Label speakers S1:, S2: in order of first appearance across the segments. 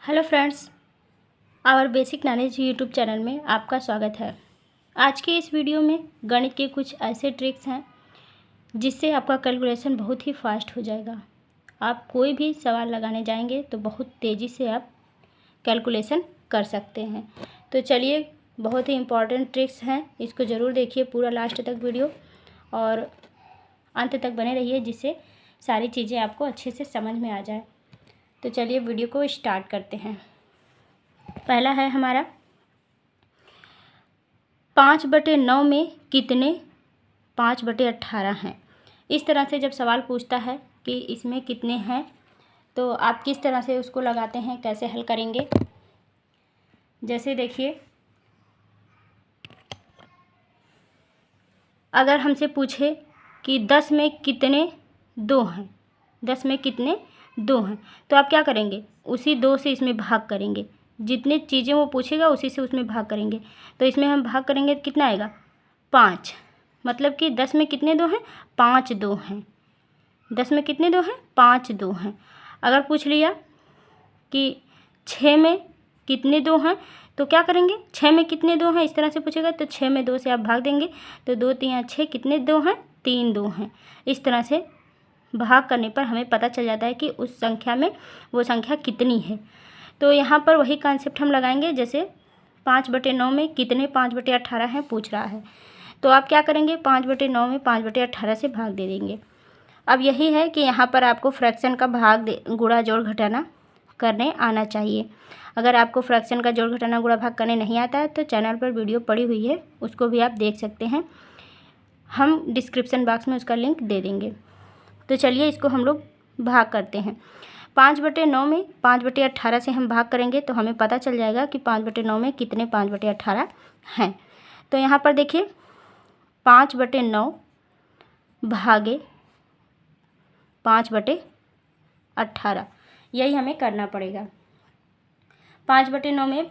S1: Hello friends, our basic knowledge YouTube channel में आपका स्वागत है। आज के इस वीडियो में गणित के कुछ ऐसे ट्रिक्स हैं जिससे आपका कैलकुलेशन बहुत ही फास्ट हो जाएगा। आप कोई भी सवाल लगाने जाएंगे तो बहुत तेज़ी से आप कैलकुलेशन कर सकते हैं। तो चलिए, बहुत ही इम्पॉर्टेंट ट्रिक्स हैं, इसको ज़रूर देखिए पूरा लास्ट तक वीडियो और अंत तक बने रहिए जिससे सारी चीज़ें आपको अच्छे से समझ में आ जाए। तो चलिए वीडियो को स्टार्ट करते हैं। पहला है हमारा 5/9 में कितने 5/18 हैं। इस तरह से जब सवाल पूछता है कि इसमें कितने हैं तो आप किस तरह से उसको लगाते हैं, कैसे हल करेंगे। जैसे देखिए, अगर हमसे पूछे कि 10 में कितने 2 हैं, 10 में कितने 2 हैं, तो आप क्या करेंगे, उसी 2 से इसमें भाग करेंगे। जितनी चीज़ें वो पूछेगा उसी से उसमें भाग करेंगे। तो इसमें हम भाग करेंगे तो कितना आएगा 5। मतलब कि 10 में कितने 2 हैं, 5 2 हैं। 10 में कितने 2 हैं, 5 2 हैं। अगर पूछ लिया कि 6 में कितने 2 हैं तो क्या करेंगे, 6 में कितने 2 हैं, इस तरह से पूछेगा तो 6 में 2 से आप भाग देंगे तो 2 3 6 कितने 2 हैं, 3 2 हैं। इस तरह से भाग करने पर हमें पता चल जाता है कि उस संख्या में वो संख्या कितनी है। तो यहाँ पर वही कॉन्सेप्ट हम लगाएंगे। जैसे 5/9 में कितने 5/18 हैं पूछ रहा है, तो आप क्या करेंगे, 5/9 में 5/18 से भाग दे देंगे। अब यही है कि यहाँ पर आपको फ्रैक्शन का भाग गुणा जोड़ घटाना करने आना चाहिए। अगर आपको फ्रैक्शन का जोड़ घटाना गुणा भाग करने नहीं आता है तो चैनल पर वीडियो पड़ी हुई है, उसको भी आप देख सकते हैं। हम डिस्क्रिप्शन बॉक्स में उसका लिंक दे देंगे। तो चलिए इसको हम लोग भाग करते हैं। 5/9 में 5/18 से हम भाग करेंगे तो हमें पता चल जाएगा कि 5/9 में कितने 5/18 हैं। तो यहाँ पर देखिए 5/9 भागे 5/18, यही हमें करना पड़ेगा। 5/9 में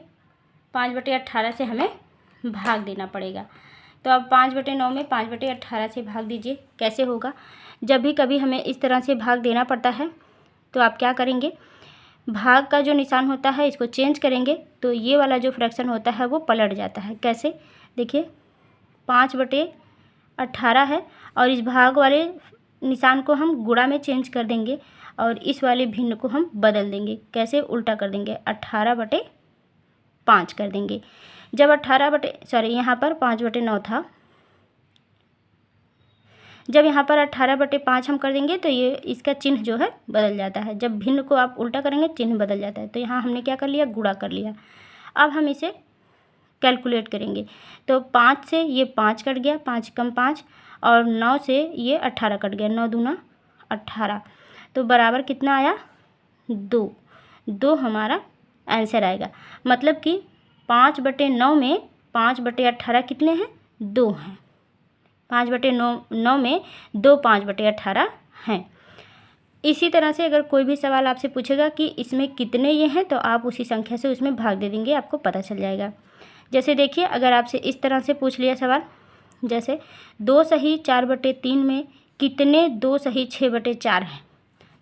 S1: 5/18 से हमें भाग देना पड़ेगा। तो अब 5/9 में 5/18 से भाग दीजिए। कैसे होगा, जब भी कभी हमें इस तरह से भाग देना पड़ता है तो आप क्या करेंगे, भाग का जो निशान होता है इसको चेंज करेंगे तो ये वाला जो फ्रैक्शन होता है वो पलट जाता है। कैसे, देखिए 5/18 है और इस भाग वाले निशान को हम गुणा में चेंज कर देंगे और इस वाले भिन्न को हम बदल देंगे। कैसे, उल्टा कर देंगे, 18/5 कर देंगे। जब यहाँ पर 5/9 था, जब यहाँ पर 18/5 हम कर देंगे तो ये इसका चिन्ह जो है बदल जाता है। जब भिन्न को आप उल्टा करेंगे चिन्ह बदल जाता है। तो यहाँ हमने क्या कर लिया, गुणा कर लिया। अब हम इसे कैलकुलेट करेंगे तो 5 से ये 5 कट गया, 5 कम 5, और 9 से ये 18 कट गया, 9 दूना 18, तो बराबर कितना आया 2। 2 हमारा आंसर आएगा। मतलब कि 5/9 में 5/18 कितने हैं, 2 हैं। 5/9 में 2 5/18 हैं। इसी तरह से अगर कोई भी सवाल आपसे पूछेगा कि इसमें कितने ये हैं तो आप उसी संख्या से उसमें भाग दे देंगे, आपको पता चल जाएगा। जैसे देखिए, अगर आपसे इस तरह से पूछ लिया सवाल, जैसे 2 सही 4/3 में कितने 2 सही 6/4 हैं,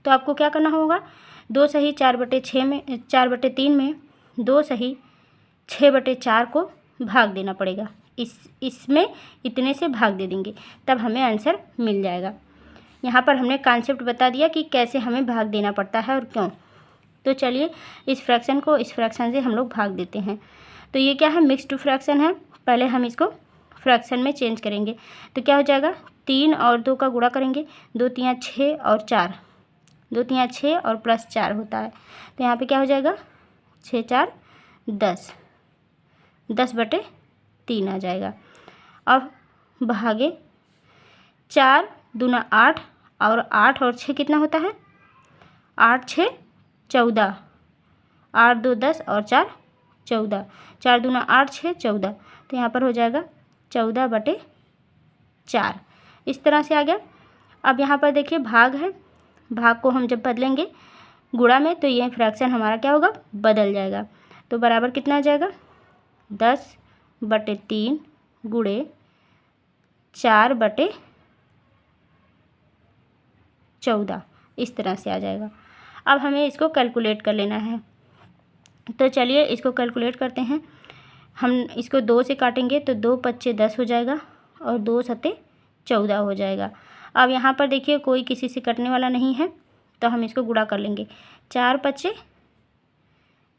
S1: तो आपको क्या करना होगा, 2 सही 4/6 में 4/3 में 2 सही 6/4 को भाग देना पड़ेगा। इसमें इतने से भाग दे देंगे तब हमें आंसर मिल जाएगा। यहाँ पर हमने कॉन्सेप्ट बता दिया कि कैसे हमें भाग देना पड़ता है और क्यों। तो चलिए इस फ्रैक्शन को इस फ्रैक्शन से हम लोग भाग देते हैं। तो ये क्या है, मिक्स्ड फ्रैक्शन है। पहले हम इसको फ्रैक्शन में चेंज करेंगे तो क्या हो जाएगा, 3 और 2 का गुणा करेंगे, 2 3 6 और 4, 2 3 6 और प्लस 4 होता है। तो यहाँ पे क्या हो जाएगा, 6 4 10, 10/3 आ जाएगा। अब भागे 4 दूना 8 और 8 और 6 कितना होता है, 8 6 14, 8 2 10 और 4 14, 4 दूना 8 6 14, तो यहाँ पर हो जाएगा 14/4। इस तरह से आ गया। अब यहाँ पर देखिए भाग है, भाग को हम जब बदलेंगे गुणा में तो ये फ्रैक्शन हमारा क्या होगा, बदल जाएगा। तो बराबर कितना आ जाएगा, 10/3 गुणे 4/14, इस तरह से आ जाएगा। अब हमें इसको कैलकुलेट कर लेना है। तो चलिए इसको कैलकुलेट करते हैं। हम इसको 2 से काटेंगे तो 2 पच्चे 10 हो जाएगा और 2 सते 14 हो जाएगा। अब यहाँ पर देखिए कोई किसी से कटने वाला नहीं है तो हम इसको गुणा कर लेंगे। 4 पच्चे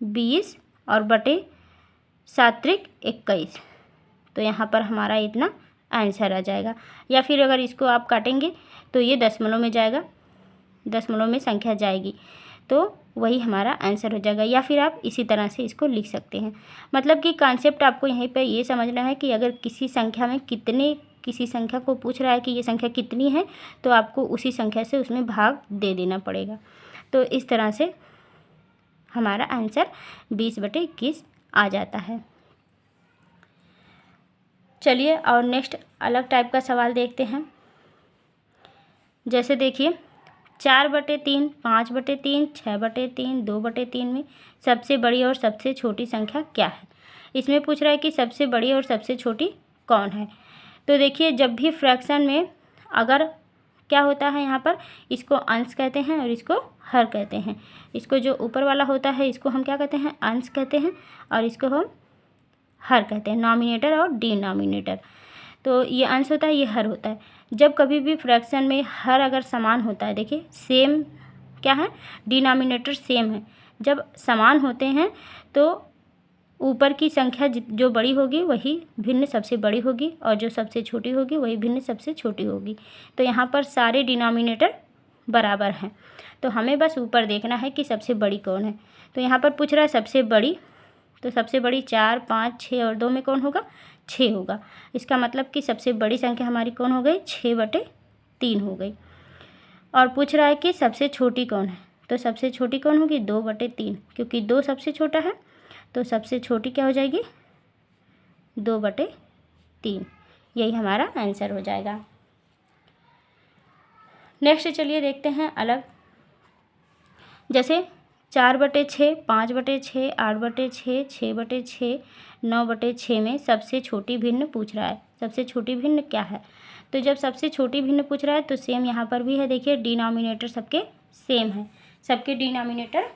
S1: 20 और बटे 7 त्रिक 21, तो यहाँ पर हमारा इतना आंसर आ जाएगा। या फिर अगर इसको आप काटेंगे तो ये दशमलव में जाएगा, दशमलव में संख्या जाएगी तो वही हमारा आंसर हो जाएगा। या फिर आप इसी तरह से इसको लिख सकते हैं। मतलब कि कॉन्सेप्ट आपको यहीं पे ये समझना है कि अगर किसी संख्या में किसी संख्या को पूछ रहा है कि ये संख्या कितनी है तो आपको उसी संख्या से उसमें भाग दे देना पड़ेगा। तो इस तरह से हमारा आंसर 20/21 आ जाता है। चलिए और नेक्स्ट अलग टाइप का सवाल देखते हैं। जैसे देखिए 4/3, 5/3, 6/3, 2/3 में सबसे बड़ी और सबसे छोटी संख्या क्या है। इसमें पूछ रहा है कि सबसे बड़ी और सबसे छोटी कौन है। तो देखिए जब भी फ्रैक्शन में अगर क्या होता है, यहाँ पर इसको अंश कहते हैं और इसको हर कहते हैं। इसको जो ऊपर वाला होता है इसको हम क्या कहते हैं, अंश कहते हैं, और इसको हम हर कहते हैं, नॉमिनेटर और डिनोमिनेटर। तो ये अंश होता है, ये हर होता है। जब कभी भी फ्रैक्शन में हर अगर समान होता है, देखिए सेम क्या है, डिनोमिनेटर सेम है। जब समान होते हैं तो ऊपर की संख्या जो बड़ी होगी वही भिन्न सबसे बड़ी होगी और जो सबसे छोटी होगी वही भिन्न सबसे छोटी होगी। तो यहाँ पर सारे डिनोमिनेटर बराबर हैं, तो हमें बस ऊपर देखना है कि सबसे बड़ी कौन है। तो यहाँ पर पूछ रहा है सबसे बड़ी, तो सबसे बड़ी 4, 5, 6 और 2 में कौन होगा, 6 होगा। इसका मतलब कि सबसे बड़ी संख्या हमारी कौन हो गई, 6/3 हो गई। और पूछ रहा है कि सबसे छोटी कौन है, तो सबसे छोटी कौन होगी, 2/3, क्योंकि 2 सबसे छोटा है तो सबसे छोटी क्या हो जाएगी, 2/3। यही हमारा आंसर हो जाएगा। नेक्स्ट चलिए देखते हैं अलग। जैसे 4/6, 5/6, 8/6, 6/6, 9/6 में सबसे छोटी भिन्न पूछ रहा है। सबसे छोटी भिन्न क्या है, तो जब सबसे छोटी भिन्न पूछ रहा है तो सेम यहाँ पर भी है। देखिए डिनोमिनेटर सबके सेम है, सबके डिनोमिनेटर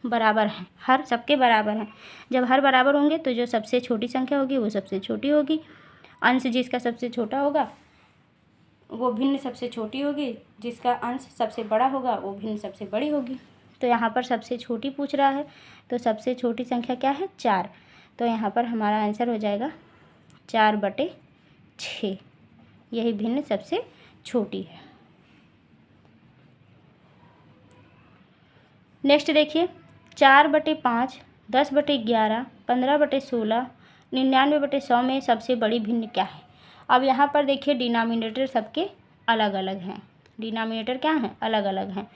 S1: बराबर हैं, हर सबके बराबर हैं। जब हर बराबर होंगे तो जो सबसे छोटी संख्या होगी वो सबसे छोटी होगी। अंश जिसका सबसे छोटा होगा वो भिन्न सबसे छोटी होगी, जिसका अंश सबसे बड़ा होगा वो भिन्न सबसे बड़ी होगी। तो यहाँ पर सबसे छोटी पूछ रहा है तो सबसे छोटी संख्या क्या है, 4। तो यहाँ पर हमारा आंसर हो जाएगा 4/6। यही भिन्न सबसे छोटी है। नेक्स्ट देखिए 4/5, 10/11, 15/16, 99/100 में सबसे बड़ी भिन्न क्या है। अब यहाँ पर देखिए डिनोमिनेटर सबके अलग अलग हैं। डिनोमिनेटर क्या हैं, अलग अलग हैं।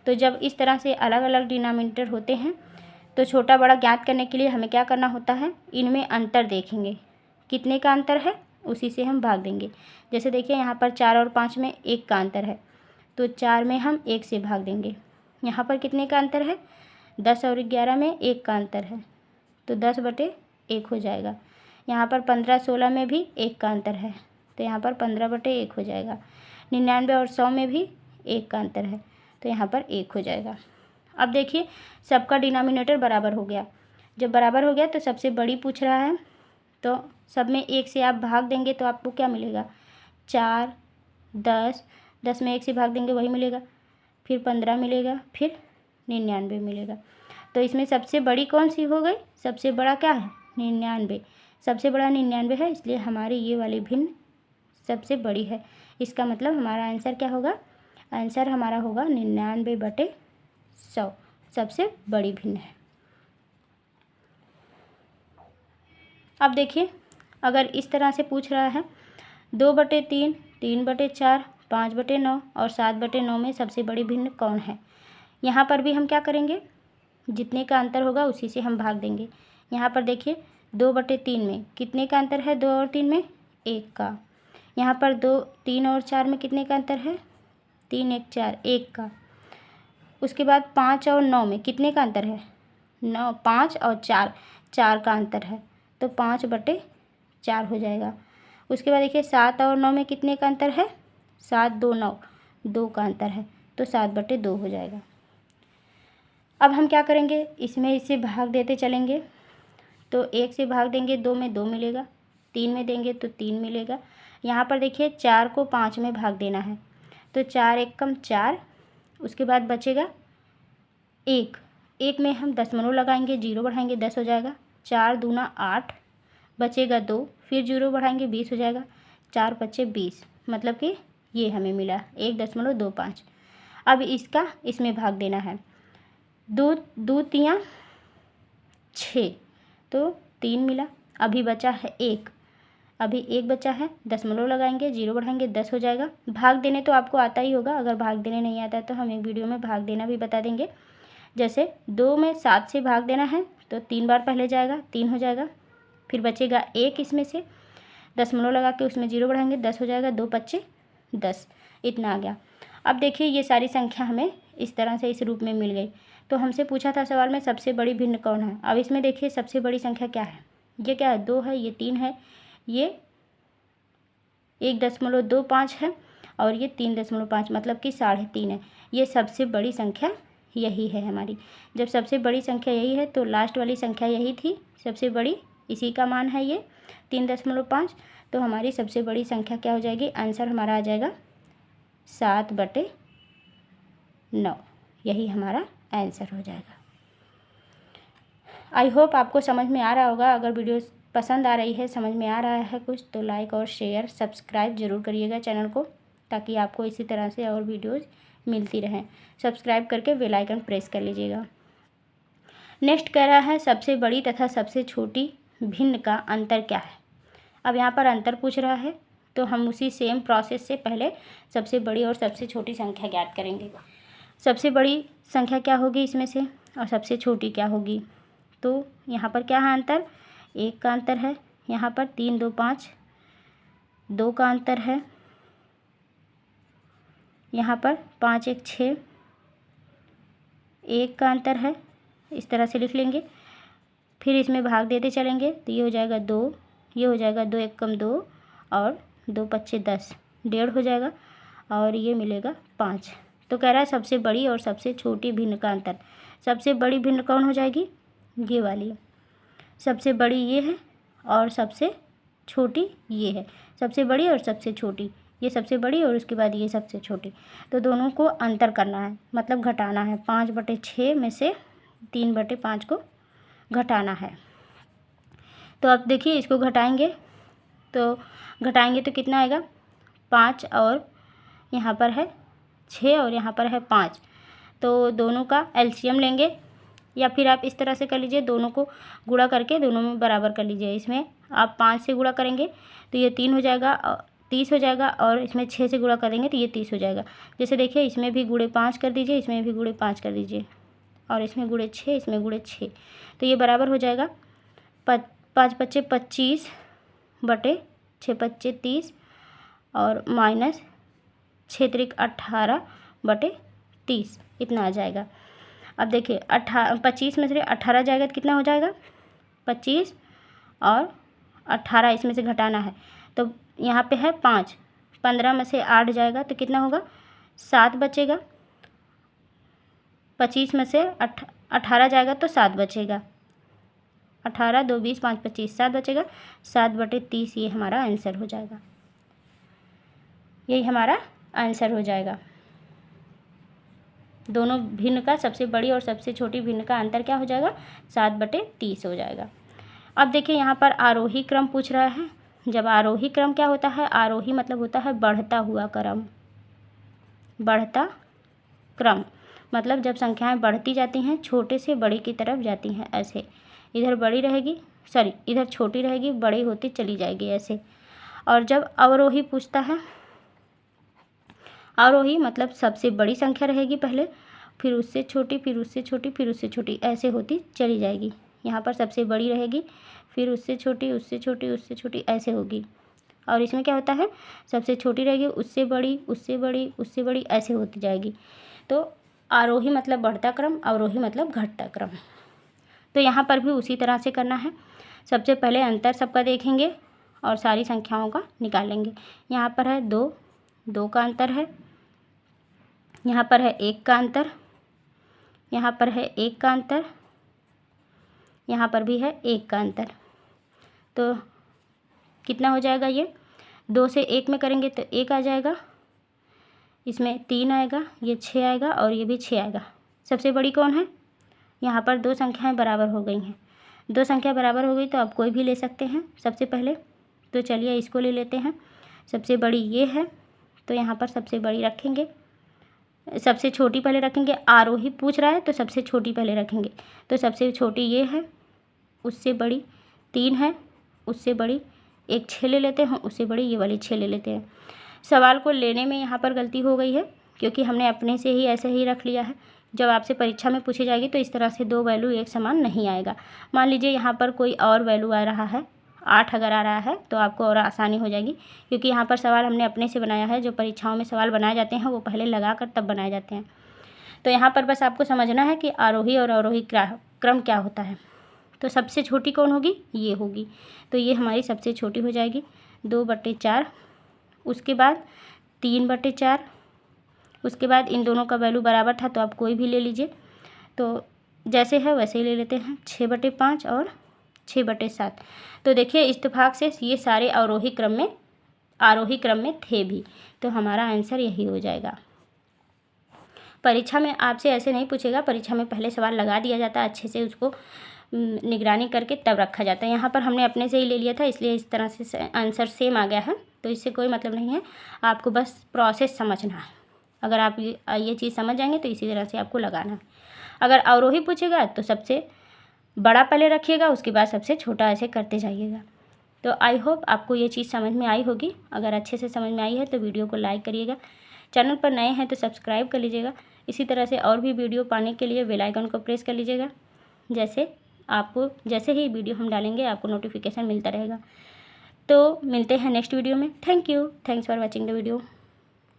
S1: तो जब इस तरह से अलग अलग डिनोमिनेटर होते हैं तो छोटा बड़ा ज्ञात करने के लिए हमें क्या करना होता है, इनमें अंतर देखेंगे, कितने का अंतर है उसी से हम भाग देंगे। जैसे देखिए यहाँ पर 4 और 5 में 1 का अंतर है तो 4 में हम 1 से भाग देंगे। यहाँ पर कितने का अंतर है, 10 और 11 में 1 का अंतर है तो 10/1 हो जाएगा। यहाँ पर 15-16 में भी 1 का अंतर है तो यहाँ पर 15/1 हो जाएगा। 99 और 100 में भी 1 का अंतर है तो यहाँ पर 1 हो जाएगा। अब देखिए सबका डिनोमिनेटर बराबर हो गया। जब बराबर हो गया तो सबसे बड़ी पूछ रहा है तो सब में 1 से आप भाग देंगे तो आपको क्या मिलेगा, 4, 10, 10 में 1 से भाग देंगे वही मिलेगा, फिर 15 मिलेगा, फिर 99 मिलेगा। तो इसमें सबसे बड़ी कौन सी हो गई, सबसे बड़ा क्या है, 99। सबसे बड़ा 99 है, इसलिए हमारी ये वाली भिन्न सबसे बड़ी है। इसका मतलब हमारा आंसर क्या होगा, आंसर हमारा होगा 99/100 सबसे बड़ी भिन्न है। अब देखिए अगर इस तरह से पूछ रहा है 2/3, 3/4, 5/9 और 7/9 में सबसे बड़ी भिन्न कौन है। यहाँ पर भी हम क्या करेंगे, जितने का अंतर होगा उसी से हम भाग देंगे। यहाँ पर देखिए 2/3 में कितने का अंतर है, 2 और 3 में 1 का। यहाँ पर 2, 3 और 4 में कितने का अंतर है, 3, 1, 4, 1 का। उसके बाद 5 और 9 में कितने का अंतर है, 9, 5 और 4, 4 का अंतर है तो 5/4 हो जाएगा। उसके बाद देखिए 7 और 9 में कितने का अंतर है, 7, 2, 9, 2 का अंतर है तो 7/2 हो जाएगा। अब हम क्या करेंगे, इसमें इससे भाग देते चलेंगे। तो 1 से भाग देंगे 2 में 2 मिलेगा, 3 में देंगे तो 3 मिलेगा। यहाँ पर देखिए 4 को 5 में भाग देना है, तो 4 एकम 4, उसके बाद बचेगा 1। 1 में हम दशमलव लगाएंगे, 0 बढ़ाएंगे 10 हो जाएगा। 4 दूना 8, बचेगा 2, फिर 0 बढ़ाएंगे 20 हो जाएगा। 4 पच्चे 20, मतलब कि ये हमें मिला 1.25। अब इसका इसमें भाग देना है। 2 तियाँ 6, तो 3 मिला। अभी बचा है 1, अभी 1 बचा है, दशमलव लगाएंगे 0 बढ़ाएंगे 10 हो जाएगा। भाग देने तो आपको आता ही होगा, अगर भाग देने नहीं आता है तो हम एक वीडियो में भाग देना भी बता देंगे। जैसे 2 में 7 से भाग देना है तो 3 बार पहले जाएगा, 3 हो जाएगा। फिर बचेगा 1, इसमें से दशमलव लगा के उसमें 0 बढ़ाएंगे 10 हो जाएगा। 2 पच्चे 10, इतना आ गया। अब देखिए ये सारी संख्या हमें इस तरह से इस रूप में मिल गई। तो हमसे पूछा था सवाल में सबसे बड़ी भिन्न कौन है। अब इसमें देखिए सबसे बड़ी संख्या क्या है, ये क्या है, 2 है, ये 3 है, ये 1.25 है और ये 3.5, मतलब कि 3.5 है। ये सबसे बड़ी संख्या यही है हमारी। जब सबसे बड़ी संख्या यही है तो लास्ट वाली संख्या यही थी सबसे बड़ी, इसी का मान है ये 3.5। तो हमारी सबसे बड़ी संख्या क्या हो जाएगी, आंसर हमारा आ जाएगा 7/9। यही हमारा आंसर हो जाएगा। आई होप आपको समझ में आ रहा होगा। अगर वीडियो पसंद आ रही है, समझ में आ रहा है कुछ, तो लाइक और शेयर सब्सक्राइब ज़रूर करिएगा चैनल को, ताकि आपको इसी तरह से और वीडियोज़ मिलती रहें। सब्सक्राइब करके बेल आइकन प्रेस कर लीजिएगा। नेक्स्ट कह रहा है सबसे बड़ी तथा सबसे छोटी भिन्न का अंतर क्या है। अब यहाँ पर अंतर पूछ रहा है, तो हम उसी सेम प्रोसेस से पहले सबसे बड़ी और सबसे छोटी संख्या ज्ञात करेंगे। सबसे बड़ी संख्या क्या होगी इसमें से और सबसे छोटी क्या होगी। तो यहाँ पर क्या है अंतर, 1 का अंतर है। यहाँ पर 3 2 5, 2 का अंतर है। यहाँ पर 5 1 6, 1 का अंतर है। इस तरह से लिख लेंगे। फिर इसमें भाग देते चलेंगे तो ये हो जाएगा 2, ये हो जाएगा 2 एकम 2 और 2 पच्चे 10, 1.5 हो जाएगा और ये मिलेगा 5। तो कह रहा है सबसे बड़ी और सबसे छोटी भिन्न का अंतर। सबसे बड़ी भिन्न कौन हो जाएगी, ये वाली। सबसे बड़ी ये है और सबसे छोटी ये है। सबसे बड़ी और सबसे छोटी, ये सबसे बड़ी और उसके बाद ये सबसे छोटी। तो दोनों को अंतर करना है, मतलब घटाना है। 5/6 में से 3/5 को घटाना है। तो अब देखिए इसको घटाएंगे तो कितना आएगा, 5 और यहाँ पर है 6 और यहाँ पर है 5। तो दोनों का एलसीएम लेंगे, या फिर आप इस तरह से कर लीजिए, दोनों को गुणा करके दोनों में बराबर कर लीजिए। इसमें आप 5 से गुणा करेंगे तो ये 3 हो जाएगा, 30 हो जाएगा, और इसमें 6 से गुणा करेंगे तो ये 30 हो जाएगा। जैसे देखिए इसमें भी गुणे 5 कर दीजिए, इसमें भी गुणे 5 कर दीजिए, और इसमें गुणे 6, इसमें गुणे 6, तो ये बराबर हो जाएगा 5 पच्चे 25 बटे 6 पच्चे 30 और माइनस 6 त्रिक 18 बटे 30, इतना आ जाएगा। अब देखिए 25 में से 18 जाएगा तो कितना हो जाएगा, 25 और 18 इसमें से घटाना है। तो यहाँ पे है 5, 15 में से 8 जाएगा तो कितना होगा, 7 बचेगा। 25 में से 18 जाएगा तो 7 बचेगा। 18 2 20 5 25, 7 बचेगा। 7/30 ये हमारा आंसर हो जाएगा। यही हमारा आंसर हो जाएगा। दोनों भिन्न का सबसे बड़ी और सबसे छोटी भिन्न का अंतर क्या हो जाएगा, 7/30 हो जाएगा। अब देखिए यहाँ पर आरोही क्रम पूछ रहा है। जब आरोही क्रम क्या होता है, आरोही मतलब होता है बढ़ता हुआ क्रम। बढ़ता क्रम मतलब जब संख्याएं बढ़ती जाती हैं, छोटे से बड़े की तरफ जाती हैं, ऐसे इधर बड़ी रहेगी, इधर छोटी रहेगी, बड़ी होती चली जाएगी ऐसे। और जब अवरोही पूछता है, आरोही मतलब सबसे बड़ी संख्या रहेगी पहले, फिर उससे छोटी, फिर उससे छोटी, फिर उससे छोटी, ऐसे होती चली जाएगी। यहाँ पर सबसे बड़ी रहेगी, फिर उससे छोटी, उससे छोटी, उससे छोटी, ऐसे होगी। और इसमें क्या होता है, सबसे छोटी रहेगी, उससे बड़ी, उससे बड़ी, उससे बड़ी, ऐसे होती जाएगी। तो आरोही मतलब बढ़ता क्रम, अवरोही मतलब घटता क्रम। तो यहाँ पर भी उसी तरह से करना है। सबसे पहले अंतर सबका देखेंगे और सारी संख्याओं का निकालेंगे। यहाँ पर है 2 का अंतर है, यहाँ पर है 1 का अंतर, यहाँ पर है 1 का अंतर, यहाँ पर भी है 1 का अंतर। तो कितना हो जाएगा ये? 2 से 1 में करेंगे तो 1 आ जाएगा, इसमें 3 आएगा, ये 6 आएगा और ये भी 6 आएगा। सबसे बड़ी कौन है? यहाँ पर 2 संख्याएं बराबर हो गई हैं। 2 संख्या बराबर हो गई तो आप कोई भी ले सकते हैं सबसे पहले। तो चलिए इसको ले लेते हैं। सबसे बड़ी ये है, तो यहाँ पर सबसे बड़ी रखेंगे, सबसे छोटी पहले रखेंगे। आरोही पूछ रहा है तो सबसे छोटी पहले रखेंगे। तो सबसे छोटी ये है, उससे बड़ी 3 है, उससे बड़ी एक 6 ले लेते हैं, उससे बड़ी ये वाली 6 ले लेते हैं। सवाल को लेने में यहाँ पर गलती हो गई है, क्योंकि हमने अपने से ही ऐसे ही रख लिया है। जब आपसे परीक्षा में पूछी जाएगी तो इस तरह से 2 वैल्यू एक समान नहीं आएगा। मान लीजिए यहाँ पर कोई और वैल्यू आ रहा है, 8 अगर आ रहा है तो आपको और आसानी हो जाएगी, क्योंकि यहाँ पर सवाल हमने अपने से बनाया है। जो परीक्षाओं में सवाल बनाए जाते हैं वो पहले लगा कर तब बनाए जाते हैं। तो यहाँ पर बस आपको समझना है कि आरोही और अवरोही क्रम क्या होता है। तो सबसे छोटी कौन होगी? ये होगी। तो ये हमारी सबसे छोटी हो जाएगी 2/4। उसके बाद 3/4। उसके बाद इन दोनों का वैल्यू बराबर था तो आप कोई भी ले लीजिए। तो जैसे है वैसे ही ले लेते हैं, 6/5 और 6/7। तो देखिए इत्तेफाक से ये सारे आरोही क्रम में थे भी, तो हमारा आंसर यही हो जाएगा। परीक्षा में आपसे ऐसे नहीं पूछेगा, परीक्षा में पहले सवाल लगा दिया जाता है, अच्छे से उसको निगरानी करके तब रखा जाता है। यहाँ पर हमने अपने से ही ले लिया था, इसलिए इस तरह से आंसर सेम आ गया है। तो इससे कोई मतलब नहीं है, आपको बस प्रोसेस समझना है। अगर आप ये चीज़ समझ जाएंगे तो इसी तरह से आपको लगाना है। अगर अवरोही पूछेगा तो सबसे बड़ा पहले रखिएगा, उसके बाद सबसे छोटा ऐसे करते जाइएगा। तो आई होप आपको ये चीज़ समझ में आई होगी। अगर अच्छे से समझ में आई है तो वीडियो को लाइक करिएगा, चैनल पर नए हैं तो सब्सक्राइब कर लीजिएगा। इसी तरह से और भी वीडियो पाने के लिए बेल आइकन को प्रेस कर लीजिएगा। जैसे ही वीडियो हम डालेंगे आपको नोटिफिकेशन मिलता रहेगा। तो मिलते हैं नेक्स्ट वीडियो में। Thanks for watching the video.